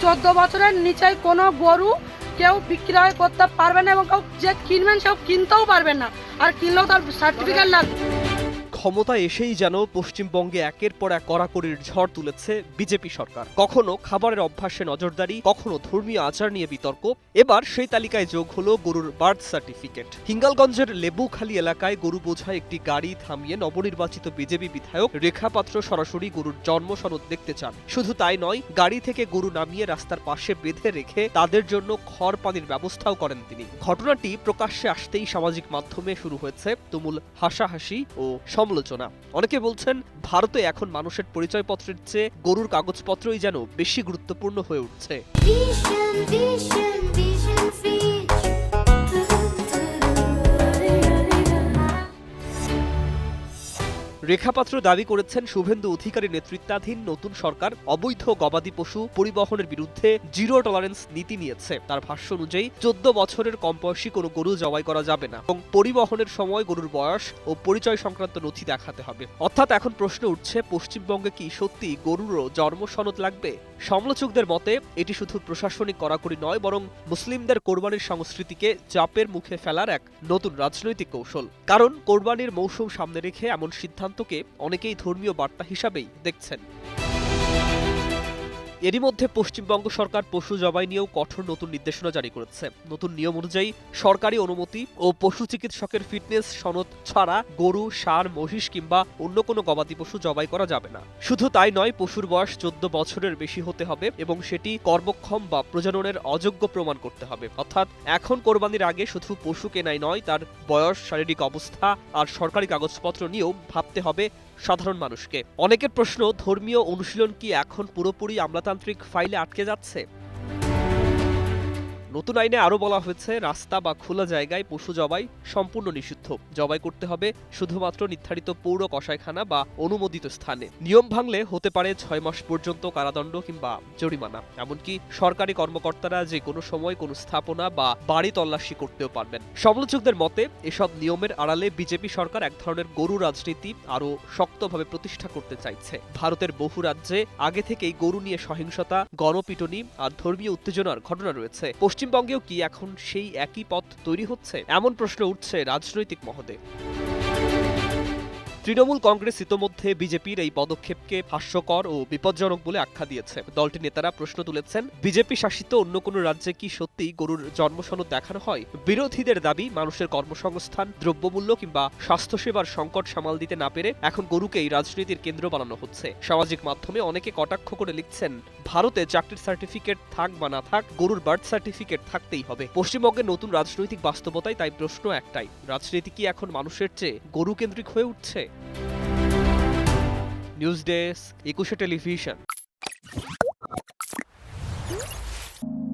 14 বছরের নিচে কোনো গরু কেউ বিক্রয় করতে পারবে না এবং কেউ যে কিনবেন সেও কিনতেও পারবেন না, আর কিনলেও তার সার্টিফিকেট লাগবে। ক্ষমতায় এসেই যেন পশ্চিমবঙ্গে একের পর এক কড়াকড়ির ঝড় তুলেছে বিজেপি সরকার। কখনো খাবারের অভ্যাসে নজরদারি, কখনো ধর্মীয় আচার নিয়ে বিতর্ক। এবার সেই তালিকায় যোগ হলো গরুর বার্থ সার্টিফিকেট। হিঙ্গলগঞ্জের লেবুখালী এলাকায় গরু বোঝায় একটি গাড়ি থামিয়ে নবনির্বাচিত বিজেপি বিধায়ক রেখা পাত্র সরাসরি গরুর জন্ম সনদ দেখতে চান। শুধু তাই নয়, গাড়ি থেকে গরু নামিয়ে রাস্তার পাশে বেঁধে রেখে তাদের জন্য খড় পানির ব্যবস্থাও করেন তিনি। ঘটনাটি প্রকাশ্যে আসতেই সামাজিক মাধ্যমে শুরু হয়েছে তুমুল হাসাহাসি ও সমালোচনা। অনেকে বলছেন, ভারতে এখন মানুষের পরিচয়পত্রের চেয়ে গরুর কাগজপত্রই যেন বেশি গুরুত্বপূর্ণ হয়ে উঠছে। রেখাপাত্র দাবি করেছেন, শুভেন্দু অধিকারী নেতৃত্বাধীন নতুন সরকার অবৈধ গবাদি পশু পরিবহনের বিরুদ্ধে জিরো টলারেন্স নীতি নিয়েছে। তার ভাষ্য অনুযায়ী 14 বছরের কম বয়সী কোনো গরু জবাই করা যাবে না এবং পরিবহনের সময় গরুর বয়স ও পরিচয় সংক্রান্ত নথি দেখাতে হবে। অর্থাৎ এখন প্রশ্ন উঠছে, পশ্চিমবঙ্গে কি সত্যি গরুরও জন্ম সনদ লাগবে? সমালোচকদের মতে এটি শুধু প্রশাসনিক কড়াকড়ি নয়, বরং মুসলিমদের কোরবানির সংস্কৃতিকে চাপের মুখে ফেলার এক নতুন রাজনৈতিক কৌশল। কারণ কোরবানির মৌসুম সামনে রেখে এমন সিদ্ধান্তকে অনেকেই ধর্মীয় বার্তা হিসাবেই দেখছেন। এরই মধ্যে পশ্চিমবঙ্গ সরকার পশু জবাই নিয়েও কঠোর নতুন নির্দেশনা জারি করেছে। নতুন নিয়ম অনুযায়ী সরকারি অনুমতি ও পশু চিকিৎসকের ফিটনেস সনদ ছাড়া গরু, ষাঁড়, মহিষ কিংবা অন্য কোনো গবাদি পশু জবাই করা যাবে না। শুধু তাই নয়, পশুর বয়স 14 বছরের বেশি হতে হবে এবং সেটি কর্মক্ষম বা প্রজননের অযোগ্য প্রমাণ করতে হবে। অর্থাৎ এখন কোরবানির আগে শুধু পশু কেনাই নয়, তার বয়স, শারীরিক অবস্থা আর সরকারি কাগজপত্র নিয়েও ভাবতে হবে সাধারণ মানুষকে। অনেকের প্রশ্ন, ধর্মীয় অনুশীলন কি এখন পুরোপুরি আমলাতান্ত্রিক ফাইলে আটকে যাচ্ছে? নতুন আইনে আরও বলা হয়েছে, রাস্তা বা খোলা জায়গায় পশু জবাই সম্পূর্ণ নিষিদ্ধ। জবাই করতে হবে শুধুমাত্র নির্ধারিত পৌর কসাইখানা বা অনুমোদিত স্থানে। নিয়ম ভাঙলে হতে পারে 6 মাস পর্যন্ত কারাদণ্ড কিংবা জরিমানা। এমনকি সরকারি কর্মকর্তারা যে কোনো সময় কোনো স্থাপনা বা বাড়ি তল্লাশি করতেও পারবেন। সমালোচকদের মতে এসব নিয়মের আড়ালে বিজেপি সরকার এক ধরনের গরু রাজনীতি আরও শক্তভাবে প্রতিষ্ঠা করতে চাইছে। ভারতের বহু রাজ্যে আগে থেকেই গরু নিয়ে সহিংসতা, গণপিটুনি আর ধর্মীয় উত্তেজনার ঘটনা রয়েছে। পশ্চিমবঙ্গেও কি এখন সেই একই পথ তৈরি হচ্ছে? এমন প্রশ্ন উঠছে রাজনৈতিক মহলে। তৃণমূল কংগ্রেস ইতোমধ্যে বিজেপির এই পদক্ষেপকে হাস্যকর ও বিপজ্জনক বলে আখ্যা দিয়েছে। দলটির নেতারা প্রশ্ন তুলেছেন, বিজেপি শাসিত অন্য কোনো রাজ্যে কি সত্যিই গরুর জন্মসনদ দেখানো হয়? বিরোধীদের দাবি, মানুষের কর্মসংস্থান, দ্রব্যমূল্য কিংবা স্বাস্থ্যসেবার সংকট সামাল দিতে না পেরে এখন গরুকেই রাজনীতির কেন্দ্র বানানো হচ্ছে। সামাজিক মাধ্যমে অনেকে কটাক্ষ করে লিখছেন, ভারতে চাকরির সার্টিফিকেট থাক বা না থাক, গরুর বার্থ সার্টিফিকেট থাকতেই হবে। পশ্চিমবঙ্গের নতুন রাজনৈতিক বাস্তবতায় তাই প্রশ্ন একটাই, রাজনীতি কি এখন মানুষের চেয়ে গরু কেন্দ্রিক হয়ে উঠছে? News desk, 21 television.